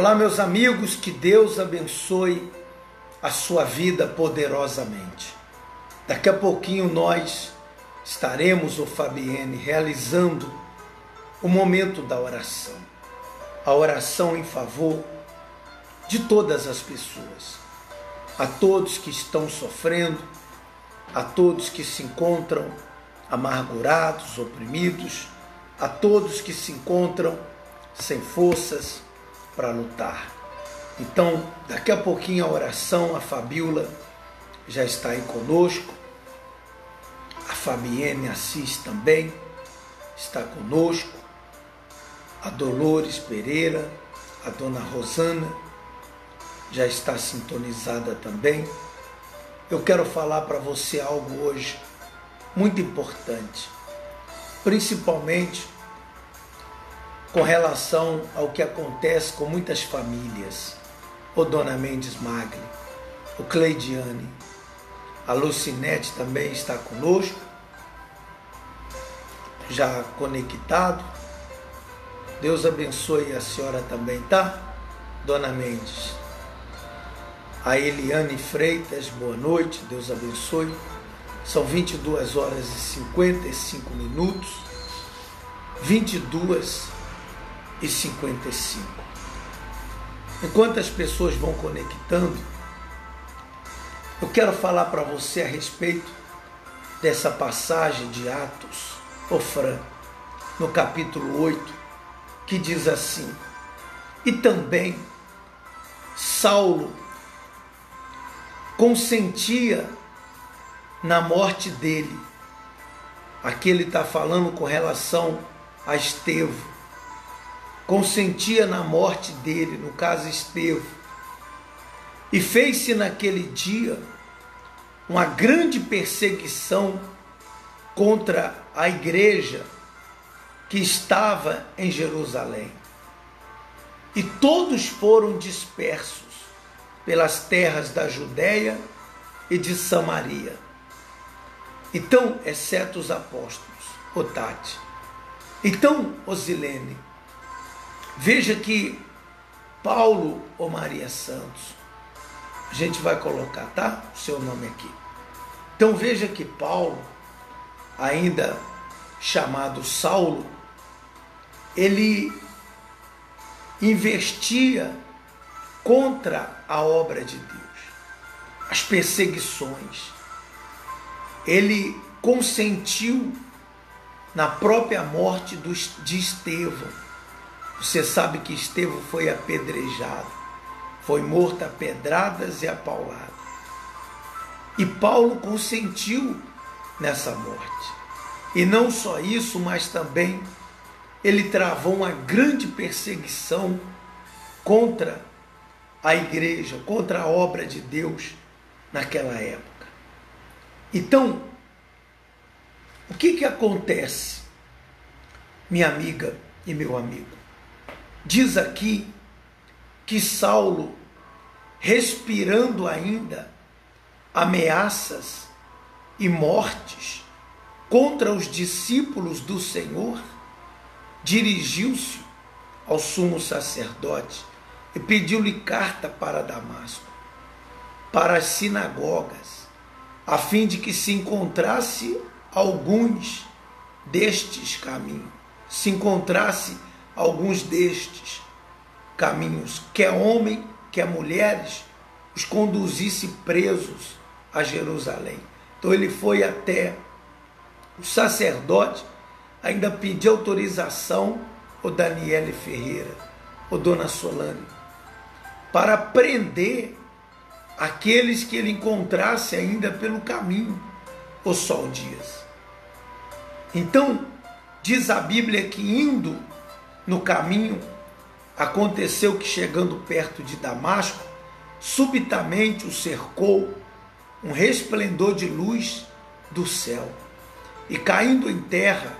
Olá, meus amigos, que Deus abençoe a sua vida poderosamente. Daqui a pouquinho nós estaremos, o Fabienne, realizando o momento da oração. A oração em favor de todas as pessoas, a todos que estão sofrendo, a todos que se encontram amargurados, oprimidos, a todos que se encontram sem forças para lutar. Então, daqui a pouquinho a oração, a Fabiola já está aí conosco, a Fabienne Assis também está conosco, a Dolores Pereira, a dona Rosana já está sintonizada também. Eu quero falar para você algo hoje muito importante, principalmente com relação ao que acontece com muitas famílias. O Dona Mendes Magli, o Cleidiane, a Lucinete também está conosco, já conectado. Deus abençoe a senhora também, tá? Dona Mendes. A Eliane Freitas, boa noite, Deus abençoe. São 22 horas e 55 minutos, 22 e 55. Enquanto as pessoas vão conectando, eu quero falar para você a respeito dessa passagem de Atos, Fran, no capítulo 8, que diz assim: e também Saulo consentia na morte dele. Aqui ele está falando com relação a Estevão. Consentia na morte dele, no caso Estevão. E fez-se naquele dia uma grande perseguição contra a igreja que estava em Jerusalém. E todos foram dispersos pelas terras da Judéia e de Samaria. Então, exceto os apóstolos, o Tati. Então, Osilene, veja que Paulo ou Maria Santos, a gente vai colocar, tá? O seu nome aqui. Então veja que Paulo, ainda chamado Saulo, ele investia contra a obra de Deus, as perseguições. Ele consentiu na própria morte de Estevão. Você sabe que Estevão foi apedrejado, foi morto a pedradas e a paulada. E Paulo consentiu nessa morte. E não só isso, mas também ele travou uma grande perseguição contra a igreja, contra a obra de Deus naquela época. Então, o que acontece, minha amiga e meu amigo? Diz aqui que Saulo, respirando ainda ameaças e mortes contra os discípulos do Senhor, dirigiu-se ao sumo sacerdote e pediu-lhe carta para Damasco, para as sinagogas, a fim de que se encontrasse alguns destes caminhos, alguns destes caminhos, quer homem, quer mulheres, os conduzisse presos a Jerusalém. Então ele foi até o sacerdote, ainda pediu autorização, o Daniele Ferreira, o Dona Solane, para prender aqueles que ele encontrasse ainda pelo caminho, o Sol Dias. Então, diz a Bíblia que indo no caminho, aconteceu que chegando perto de Damasco, subitamente o cercou um resplendor de luz do céu. E caindo em terra,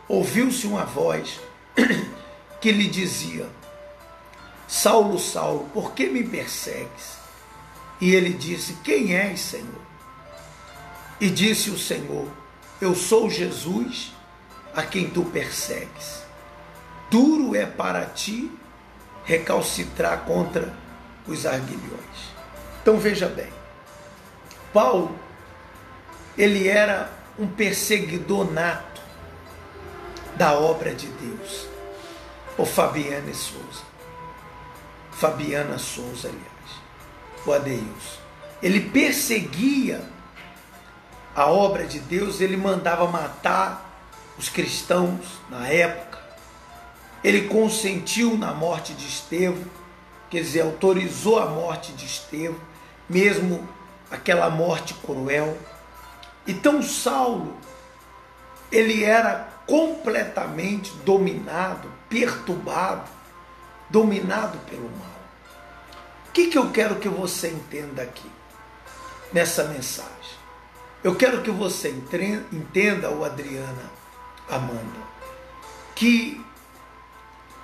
ouviu-se uma voz que lhe dizia: Saulo, Saulo, por que me persegues? E ele disse: quem és, Senhor? E disse o Senhor: eu sou Jesus, a quem tu persegues. Duro é para ti recalcitrar contra os arguilhões. Então veja bem, Paulo, ele era um perseguidor nato da obra de Deus. Ou Fabiana Souza, aliás, o Adeilson. Ele perseguia a obra de Deus, ele mandava matar os cristãos na época. Ele consentiu na morte de Estevão, quer dizer, autorizou a morte de Estevão, mesmo aquela morte cruel. Então Saulo, ele era completamente dominado, perturbado, dominado pelo mal. O que eu quero que você entenda aqui, nessa mensagem? Eu quero que você entenda, Adriana, Amanda, que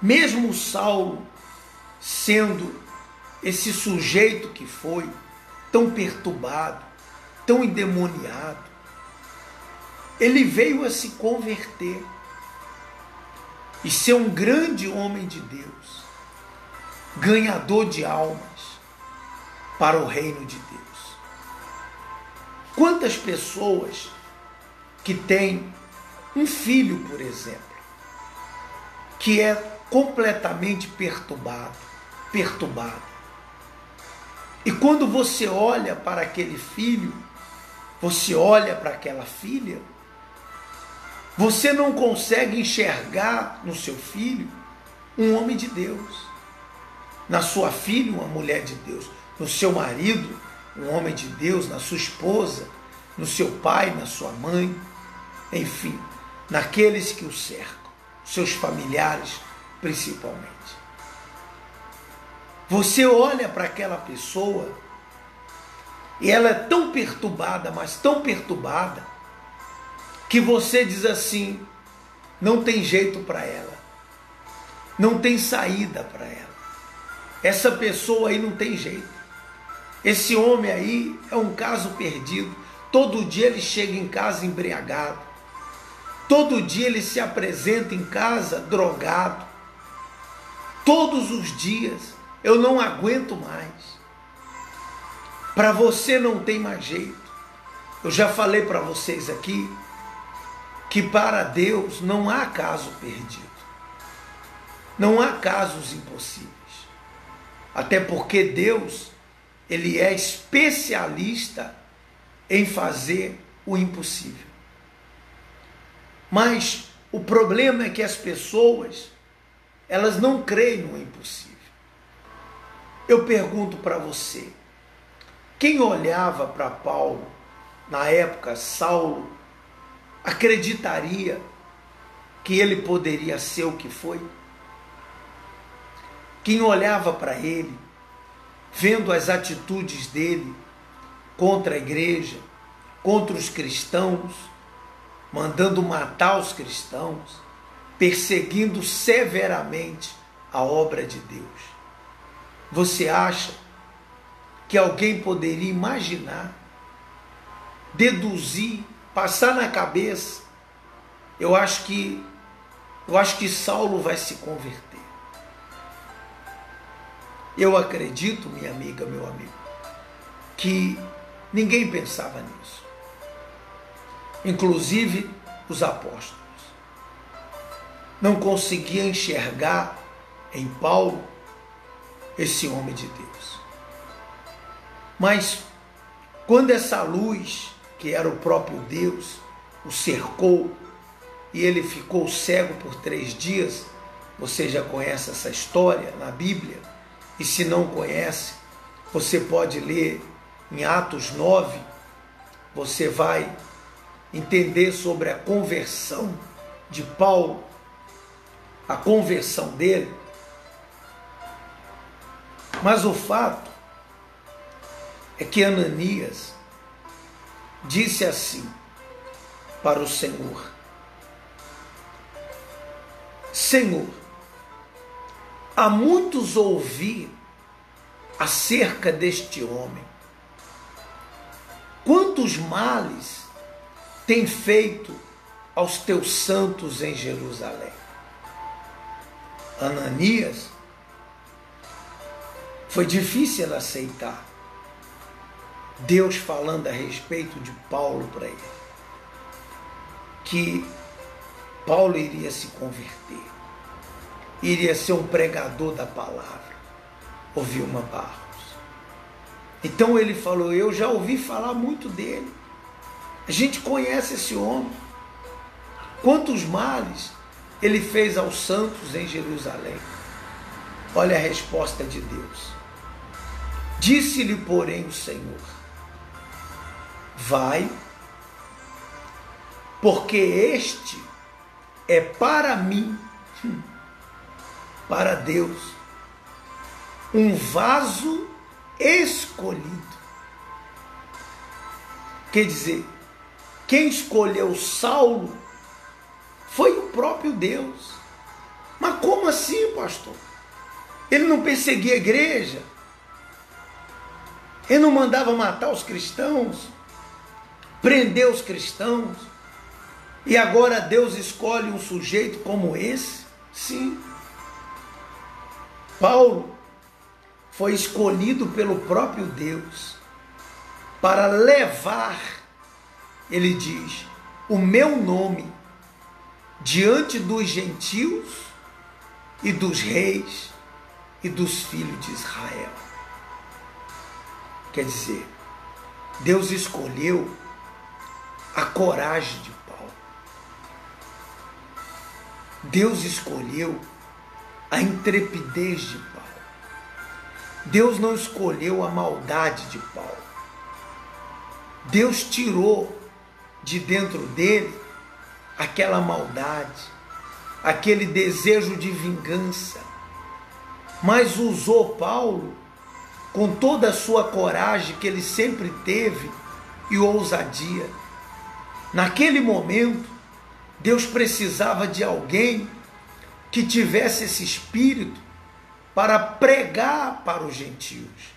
mesmo Saulo sendo esse sujeito que foi, tão perturbado, tão endemoniado, ele veio a se converter e ser um grande homem de Deus, ganhador de almas para o reino de Deus. Quantas pessoas que têm um filho, por exemplo, que é completamente perturbado, e quando você olha para aquele filho, você olha para aquela filha, você não consegue enxergar no seu filho um homem de Deus, na sua filha uma mulher de Deus, no seu marido um homem de Deus, na sua esposa, no seu pai, na sua mãe, enfim, naqueles que o cercam, seus familiares principalmente. Você olha para aquela pessoa e ela é tão perturbada, mas tão perturbada, que você diz assim, não tem jeito para ela, não tem saída para ela. Essa pessoa aí não tem jeito. Esse homem aí é um caso perdido. Todo dia ele chega em casa embriagado. Todo dia ele se apresenta em casa drogado. Todos os dias. Eu não aguento mais. Para você não tem mais jeito. Eu já falei para vocês aqui que para Deus não há caso perdido. Não há casos impossíveis. Até porque Deus, ele é especialista em fazer o impossível. Mas o problema é que as pessoas, elas não creem no impossível. Eu pergunto para você, quem olhava para Paulo, na época, Saulo, acreditaria que ele poderia ser o que foi? Quem olhava para ele, vendo as atitudes dele contra a igreja, contra os cristãos, mandando matar os cristãos, perseguindo severamente a obra de Deus. Você acha que alguém poderia imaginar, deduzir, passar na cabeça? Eu acho que Saulo vai se converter. Eu acredito, minha amiga, meu amigo, que ninguém pensava nisso. Inclusive os apóstolos. Não conseguiam enxergar em Paulo esse homem de Deus. Mas quando essa luz, que era o próprio Deus, o cercou e ele ficou cego por 3 dias, você já conhece essa história na Bíblia, e se não conhece, você pode ler em Atos 9, você vai entender sobre a conversão de Paulo, a conversão dele. Mas o fato é que Ananias disse assim para o Senhor: Senhor, há muitos ouvi acerca deste homem. Quantos males tem feito aos teus santos em Jerusalém? Ananias Foi difícil ela aceitar Deus falando a respeito de Paulo para ele, que Paulo iria se converter, iria ser um pregador da palavra. Ouviu uma Barros. Então ele falou: eu já ouvi falar muito dele, a gente conhece esse homem, quantos males ele fez aos santos em Jerusalém. Olha a resposta de Deus. Disse-lhe, porém, o Senhor: vai, porque este é para mim, para Deus, um vaso escolhido. Quer dizer, quem escolheu Saulo foi o próprio Deus. Mas como assim, pastor? Ele não perseguia a igreja? Ele não mandava matar os cristãos? Prender os cristãos? E agora Deus escolhe um sujeito como esse? Sim. Paulo foi escolhido pelo próprio Deus para levar, ele diz, o meu nome diante dos gentios e dos reis e dos filhos de Israel. Quer dizer, Deus escolheu a coragem de Paulo. Deus escolheu a intrepidez de Paulo. Deus não escolheu a maldade de Paulo. Deus tirou de dentro dele aquela maldade, aquele desejo de vingança, mas usou Paulo com toda a sua coragem que ele sempre teve e ousadia. Naquele momento, Deus precisava de alguém que tivesse esse espírito para pregar para os gentios,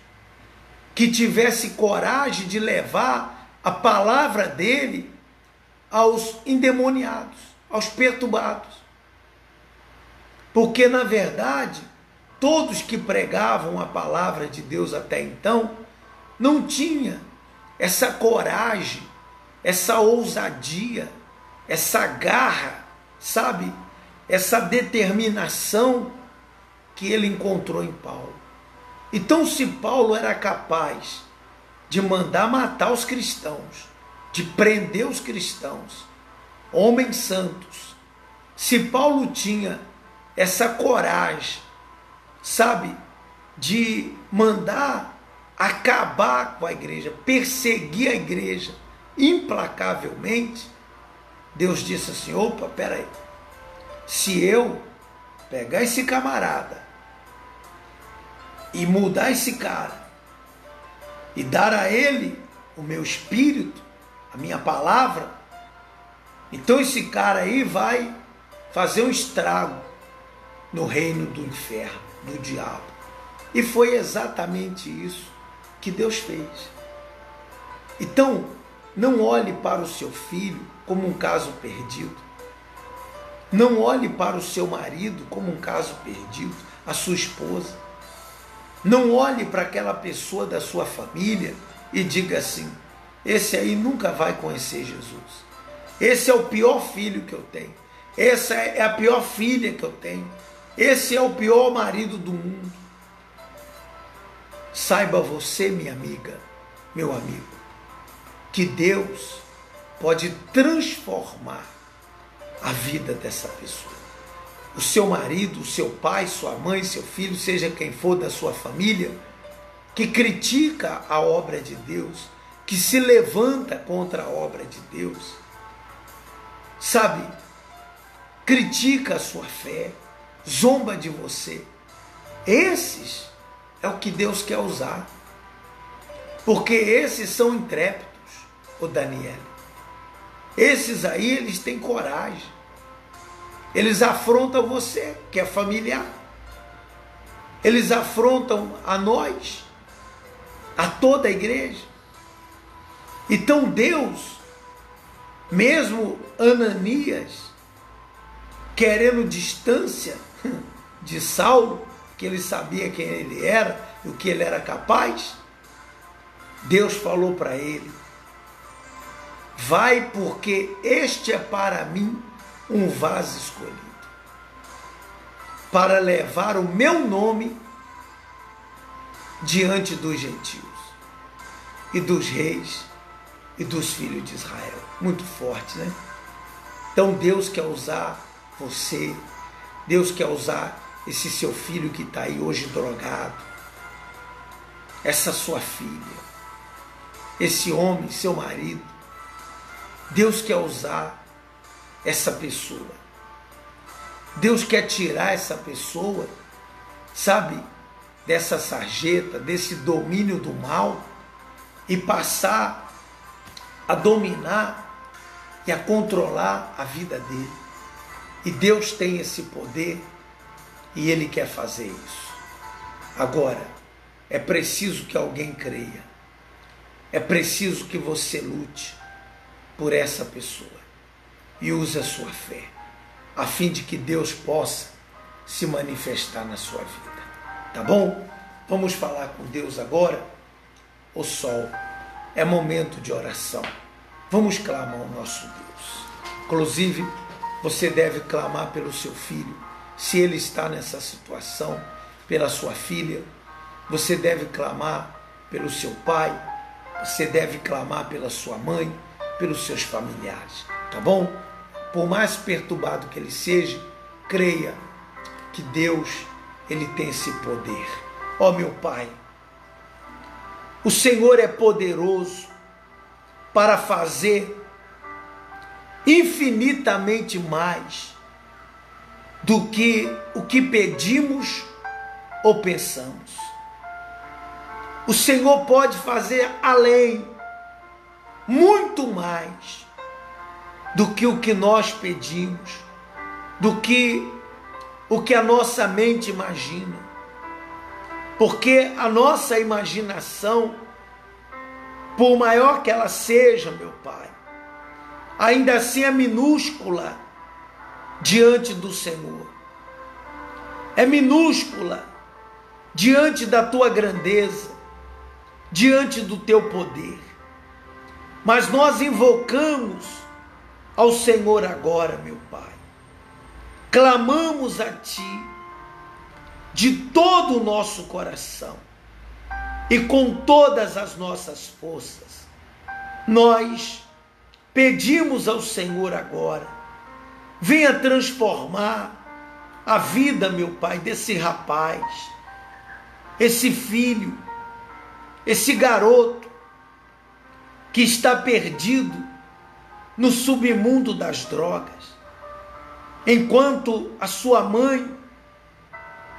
que tivesse coragem de levar a palavra dele aos endemoniados, aos perturbados. Porque, na verdade, todos que pregavam a palavra de Deus até então não tinham essa coragem, essa ousadia, essa garra, sabe? Essa determinação que ele encontrou em Paulo. Então, se Paulo era capaz de mandar matar os cristãos, de prender os cristãos, homens santos, se Paulo tinha essa coragem, sabe, de mandar acabar com a igreja, perseguir a igreja implacavelmente, Deus disse assim: opa, peraí, se eu pegar esse camarada e mudar esse cara e dar a ele o meu espírito, a minha palavra, então esse cara aí vai fazer um estrago no reino do inferno, do diabo. E foi exatamente isso que Deus fez. Então, não olhe para o seu filho como um caso perdido. Não olhe para o seu marido como um caso perdido, a sua esposa. Não olhe para aquela pessoa da sua família e diga assim: esse aí nunca vai conhecer Jesus. Esse é o pior filho que eu tenho. Essa é a pior filha que eu tenho. Esse é o pior marido do mundo. Saiba você, minha amiga, meu amigo, que Deus pode transformar a vida dessa pessoa. O seu marido, o seu pai, sua mãe, seu filho, seja quem for da sua família, que critica a obra de Deus, que se levanta contra a obra de Deus, sabe, critica a sua fé, zomba de você. Esses é o que Deus quer usar, porque esses são intrépidos, o Daniel. Esses aí, eles têm coragem. Eles afrontam você, que é familiar. Eles afrontam a nós, a toda a igreja. Então Deus, mesmo Ananias, querendo distância de Saulo, que ele sabia quem ele era, do que ele era capaz, Deus falou para ele: vai, porque este é para mim um vaso escolhido, para levar o meu nome diante dos gentios e dos reis e dos filhos de Israel. Muito forte, né? Então Deus quer usar você, Deus quer usar esse seu filho que está aí hoje drogado, essa sua filha, esse homem, seu marido. Deus quer usar essa pessoa. Deus quer tirar essa pessoa, sabe, dessa sarjeta, desse domínio do mal e passar a dominar e a controlar a vida dele. E Deus tem esse poder e Ele quer fazer isso. Agora, é preciso que alguém creia. É preciso que você lute por essa pessoa e use a sua fé, a fim de que Deus possa se manifestar na sua vida. Tá bom? Vamos falar com Deus agora. O sol é momento de oração. Vamos clamar ao nosso Deus. Inclusive, você deve clamar pelo seu filho. Se ele está nessa situação, pela sua filha, você deve clamar pelo seu pai, você deve clamar pela sua mãe, pelos seus familiares, tá bom? Por mais perturbado que ele seja, creia que Deus, ele tem esse poder. Ó meu Pai, o Senhor é poderoso para fazer infinitamente mais do que o que pedimos ou pensamos. O Senhor pode fazer além, muito mais do que o que nós pedimos, do que o que a nossa mente imagina. Porque a nossa imaginação, por maior que ela seja, meu Pai, ainda assim é minúscula diante do Senhor. É minúscula diante da tua grandeza, diante do teu poder. Mas nós invocamos ao Senhor agora, meu Pai. Clamamos a Ti de todo o nosso coração e com todas as nossas forças. Nós pedimos ao Senhor agora, venha transformar a vida, meu Pai, desse rapaz, esse filho, esse garoto que está perdido no submundo das drogas, enquanto a sua mãe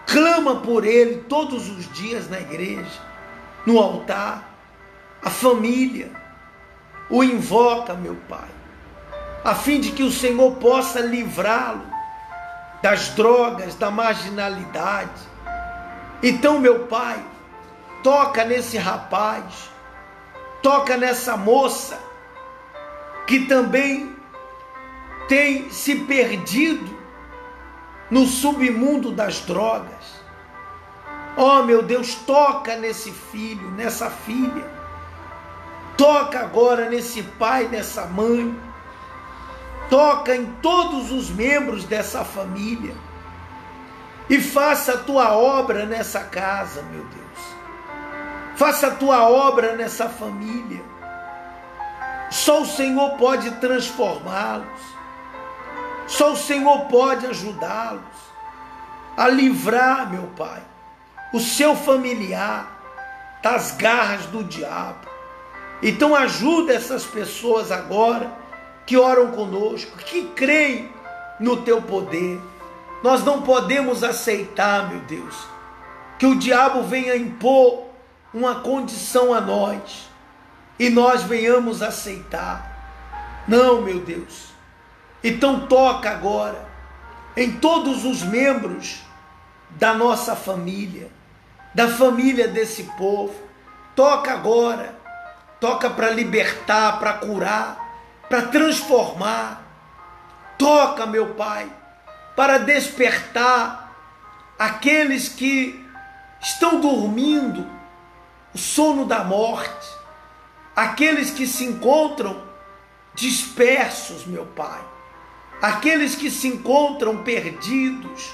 clama por ele todos os dias na igreja, no altar, a família o invoca, meu Pai, a fim de que o Senhor possa livrá-lo das drogas, da marginalidade. Então, meu Pai, toca nesse rapaz, toca nessa moça que também tem se perdido no submundo das drogas. Oh, meu Deus, toca nesse filho, nessa filha. Toca agora nesse pai, nessa mãe. Toca em todos os membros dessa família. E faça a tua obra nessa casa, meu Deus. Faça a tua obra nessa família. Só o Senhor pode transformá-los. Só o Senhor pode ajudá-los a livrar, meu Pai, o seu familiar das garras do diabo. Então ajuda essas pessoas agora que oram conosco, que creem no teu poder. Nós não podemos aceitar, meu Deus, que o diabo venha impor uma condição a nós e nós venhamos aceitar. Não, meu Deus. Então toca agora em todos os membros da nossa família, da família desse povo. Toca agora, toca para libertar, para curar, para transformar. Toca, meu Pai, para despertar aqueles que estão dormindo o sono da morte, aqueles que se encontram dispersos, meu Pai, aqueles que se encontram perdidos.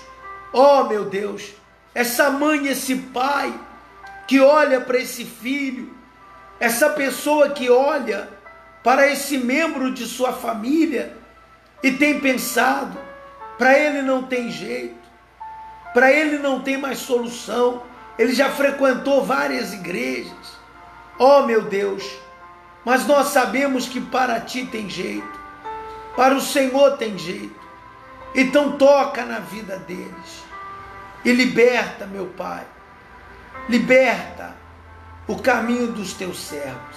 Oh, meu Deus, essa mãe, esse pai que olha para esse filho, essa pessoa que olha para esse membro de sua família e tem pensado, para ele não tem jeito, para ele não tem mais solução, ele já frequentou várias igrejas. Oh, meu Deus, mas nós sabemos que para ti tem jeito, para o Senhor tem jeito. Então toca na vida deles e liberta, meu Pai, liberta o caminho dos teus servos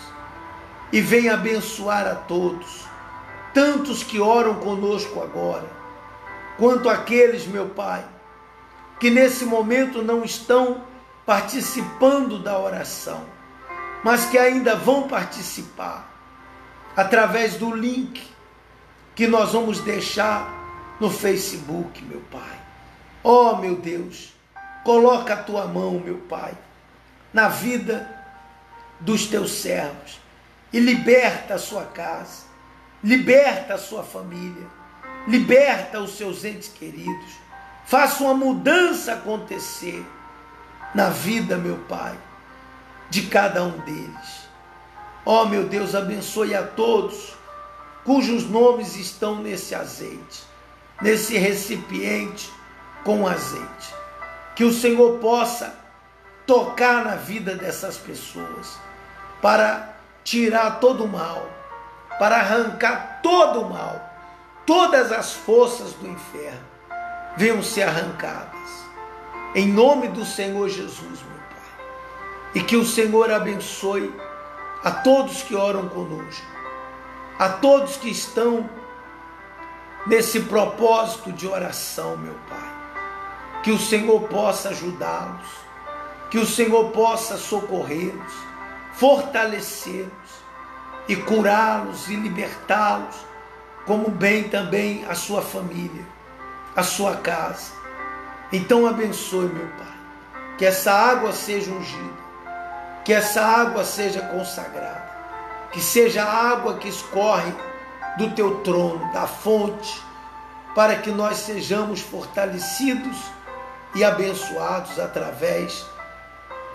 e vem abençoar a todos, tantos que oram conosco agora, quanto aqueles, meu Pai, que nesse momento não estão participando da oração, mas que ainda vão participar através do link que nós vamos deixar no Facebook, meu Pai. Oh, meu Deus, coloca a tua mão, meu Pai, na vida dos teus servos e liberta a sua casa, liberta a sua família, liberta os seus entes queridos, faça uma mudança acontecer na vida, meu Pai, de cada um deles. Oh, meu Deus, abençoe a todos cujos nomes estão nesse azeite, nesse recipiente com azeite. Que o Senhor possa tocar na vida dessas pessoas, para tirar todo o mal, para arrancar todo o mal, todas as forças do inferno venham ser arrancadas, em nome do Senhor Jesus, meu Pai. E que o Senhor abençoe a todos que oram conosco, a todos que estão nesse propósito de oração, meu Pai. Que o Senhor possa ajudá-los, que o Senhor possa socorrê-los, fortalecê-los e curá-los e libertá-los, como bem também a sua família, a sua casa. Então abençoe, meu Pai, que essa água seja ungida, que essa água seja consagrada, que seja a água que escorre do teu trono, da fonte, para que nós sejamos fortalecidos e abençoados através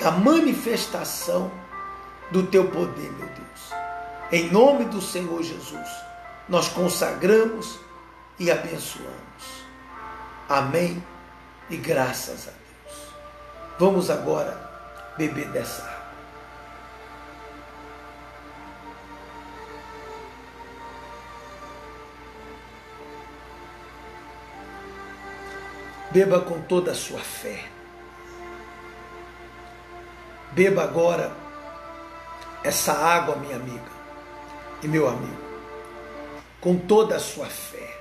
da manifestação do teu poder, meu Deus. Em nome do Senhor Jesus, nós consagramos e abençoamos. Amém e graças a Deus. Vamos agora beber dessa água. Beba com toda a sua fé. Beba agora essa água, minha amiga e meu amigo, com toda a sua fé.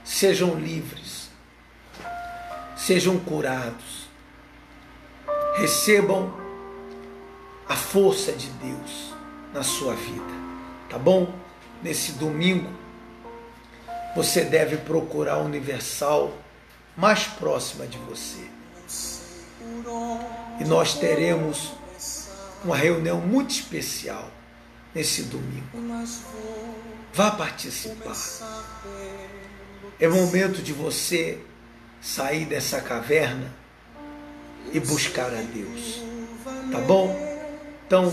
Sejam livres, sejam curados, recebam a força de Deus na sua vida, tá bom? Nesse domingo, você deve procurar a Universal mais próxima de você. E nós teremos uma reunião muito especial nesse domingo. Vá participar. É momento de você sair dessa caverna e buscar a Deus. Tá bom? Então,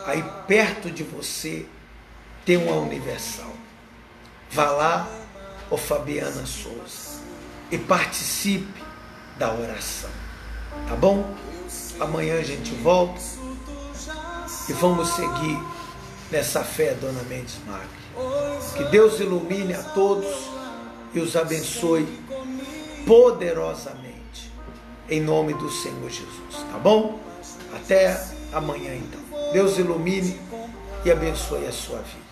aí perto de você tem uma Universal. Vá lá, ô Fabiana Souza, e participe da oração. Tá bom? Amanhã a gente volta e vamos seguir nessa fé, Dona Mendes Magre. Que Deus ilumine a todos e os abençoe poderosamente, em nome do Senhor Jesus, tá bom? Até amanhã então. Deus ilumine e abençoe a sua vida.